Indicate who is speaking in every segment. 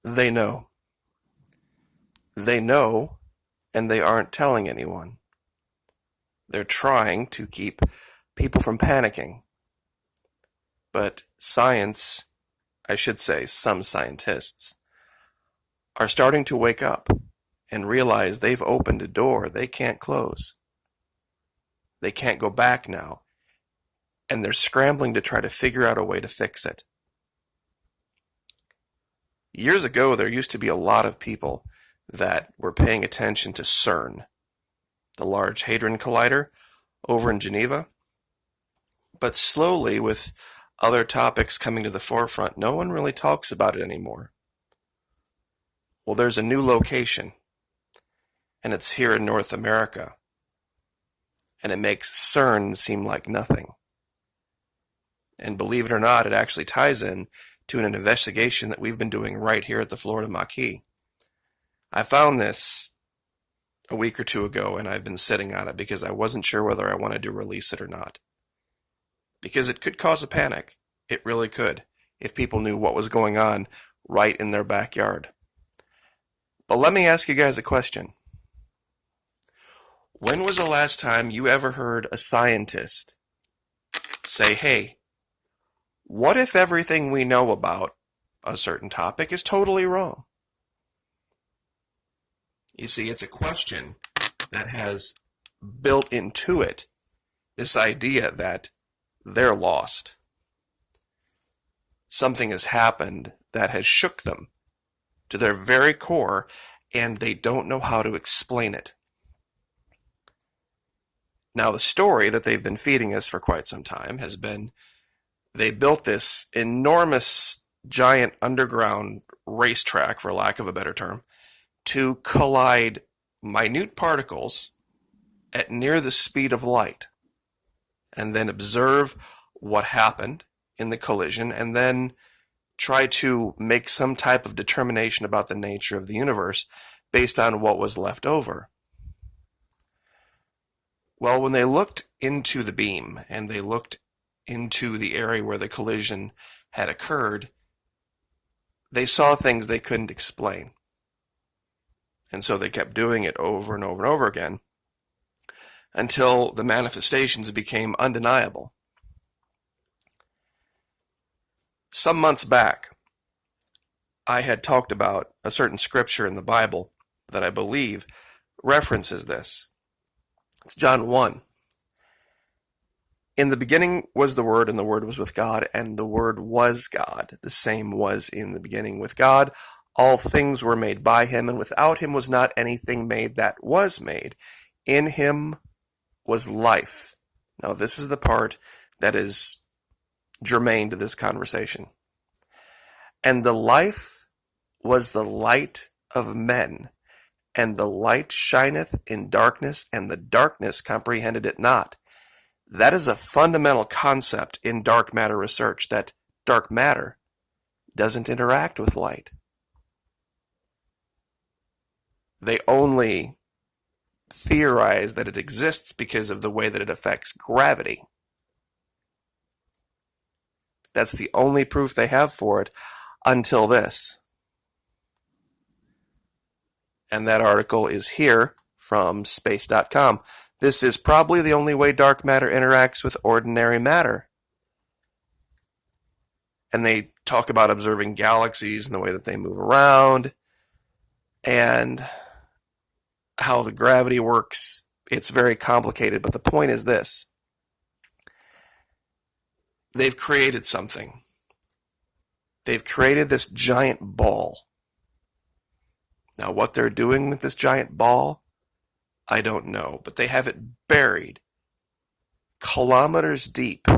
Speaker 1: They know. They know, and they aren't telling anyone. They're trying to keep people from panicking. But science, I should say some scientists, are starting to wake up and realize they've opened a door they can't close. They can't go back now, and they're scrambling to try to figure out a way to fix it. Years ago, there used to be a lot of people that were paying attention to CERN, the Large Hadron Collider over in Geneva. But slowly, with other topics coming to the forefront, no one really talks about it anymore. Well, there's a new location, and it's here in North America, and it makes CERN seem like nothing. And believe it or not, it actually ties in to an investigation that we've been doing right here at the Florida Maquis. I found this a week or two ago, and I've been sitting on it because I wasn't sure whether I wanted to release it or not. Because it could cause a panic. It really could, if people knew what was going on right in their backyard. But let me ask you guys a question. When was the last time you ever heard a scientist say, hey, what if everything we know about a certain topic is totally wrong? You see, it's a question that has built into it this idea that they're lost. Something has happened that has shook them to their very core, and they don't know how to explain it. Now, the story that they've been feeding us for quite some time has been they built this enormous, giant underground racetrack, for lack of a better term, to collide minute particles at near the speed of light, and then observe what happened in the collision, and then try to make some type of determination about the nature of the universe based on what was left over. Well, when they looked into the beam and they looked into the area where the collision had occurred, they saw things they couldn't explain. And so they kept doing it over and over and over again until the manifestations became undeniable. Some months back, I had talked about a certain scripture in the Bible that I believe references this. It's John 1. In the beginning was the Word, and the Word was with God, and the Word was God. The same was in the beginning with God. All things were made by him, and without him was not anything made that was made. In him was life. Now, this is the part that is germane to this conversation. And the life was the light of men, and the light shineth in darkness, and the darkness comprehended it not. That is a fundamental concept in dark matter research, that dark matter doesn't interact with light. They only theorize that it exists because of the way that it affects gravity. That's the only proof they have for it until this. And that article is here from space.com. This is probably the only way dark matter interacts with ordinary matter. And they talk about observing galaxies and the way that they move around and how the gravity works. It's very complicated, but the point is this. They've created something. They've created this giant ball. Now, what they're doing with this giant ball, I don't know, but they have it buried kilometers deep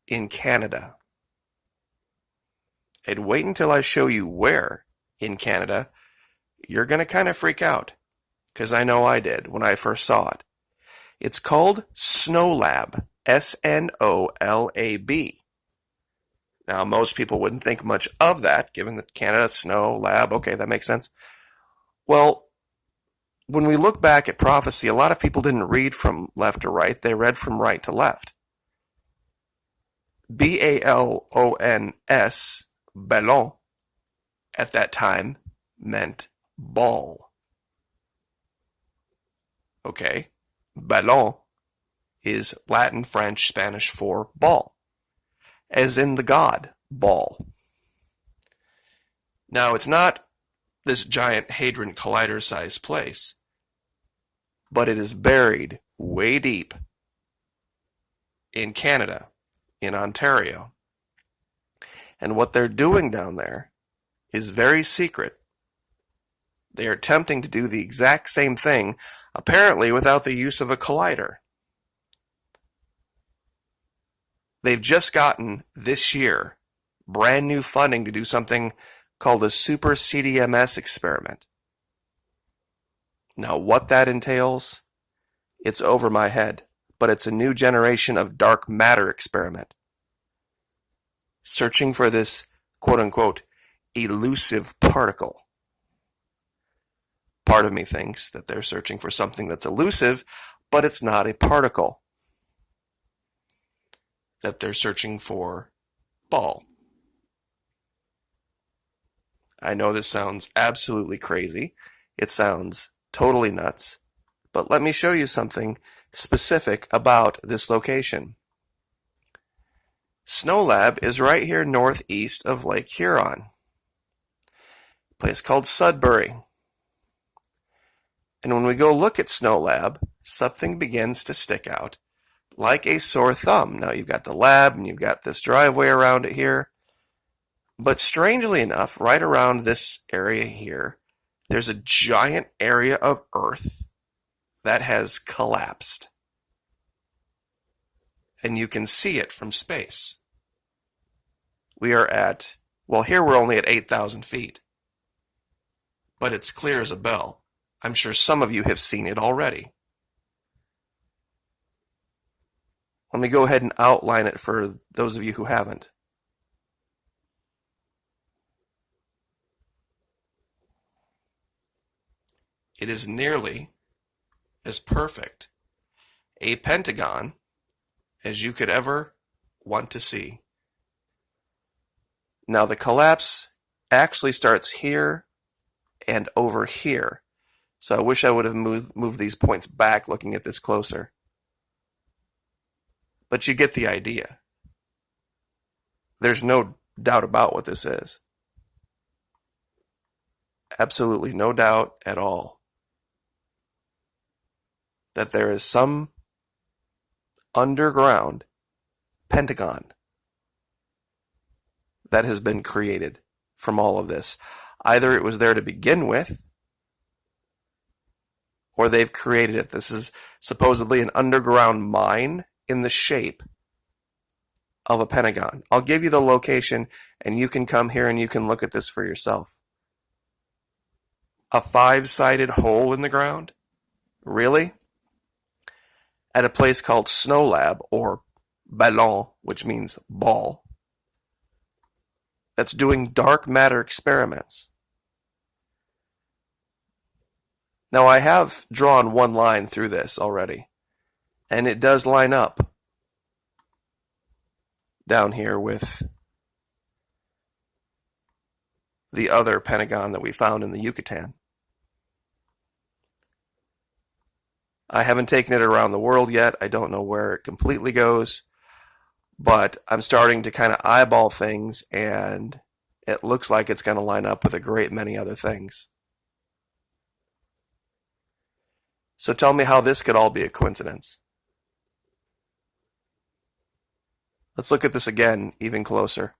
Speaker 1: in Canada. And wait until I show you where in Canada. You're going to kind of freak out, because I know I did when I first saw it. It's called SNOLAB, SNOLAB. Now, most people wouldn't think much of that, given that Canada, snow, lab, okay, that makes sense. Well, when we look back at prophecy, a lot of people didn't read from left to right, they read from right to left. BALONS, ballon, at that time meant ball. Okay? Ballon is Latin, French, Spanish for ball, as in the god ball. Now, it's not this giant Hadron Collider-sized place, but it is buried way deep in Canada, in Ontario. And what they're doing down there is very secret. They are attempting to do the exact same thing, apparently without the use of a collider. They've just gotten, this year, brand new funding to do something called a super CDMS experiment. Now, what that entails, it's over my head, but it's a new generation of dark matter experiment. Searching for this quote-unquote elusive particle. Part of me thinks that they're searching for something that's elusive, but it's not a particle. That they're searching for ball. I know this sounds absolutely crazy. It sounds totally nuts. But let me show you something specific about this location. SNOLAB is right here northeast of Lake Huron. A place called Sudbury. And when we go look at SNOLAB, something begins to stick out like a sore thumb. Now you've got the lab and you've got this driveway around it here. But strangely enough, right around this area here, there's a giant area of Earth that has collapsed. And you can see it from space. We are at, well, here we're only at 8,000 feet. But it's clear as a bell. I'm sure some of you have seen it already. Let me go ahead and outline it for those of you who haven't. It is nearly as perfect a pentagon as you could ever want to see. Now the collapse actually starts here and over here. So I wish I would have moved these points back looking at this closer. But you get the idea. There's no doubt about what this is. Absolutely no doubt at all that there is some underground pentagon that has been created from all of this. Either it was there to begin with, or they've created it. This is supposedly an underground mine in the shape of a pentagon. I'll give you the location and you can come here and you can look at this for yourself. A 5-sided hole in the ground? Really? At a place called SNOLAB, or Ballon, which means ball, that's doing dark matter experiments. Now I have drawn one line through this already, and it does line up down here with the other pentagon that we found in the Yucatan. I haven't taken it around the world yet. I don't know where it completely goes, but I'm starting to kind of eyeball things, and it looks like it's going to line up with a great many other things. So tell me how this could all be a coincidence. Let's look at this again, even closer.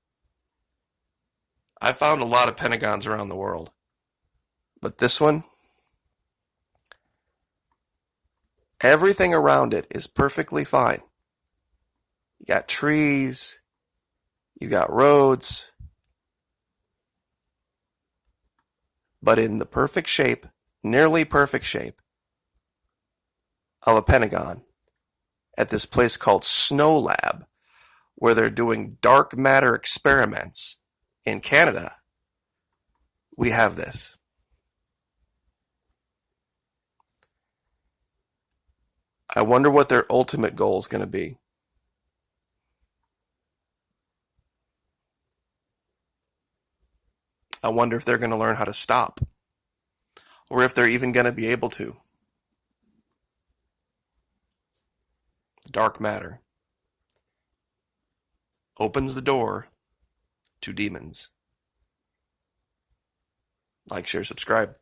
Speaker 1: I found a lot of pentagons around the world, but this one, everything around it is perfectly fine. You got trees, you got roads, but in the perfect shape, nearly perfect shape, of a pentagon at this place called SNOLAB, where they're doing dark matter experiments in Canada, we have this. I wonder what their ultimate goal is going to be. I wonder if they're going to learn how to stop, or if they're even going to be able to. Dark matter opens the door to demons. Like, share, subscribe.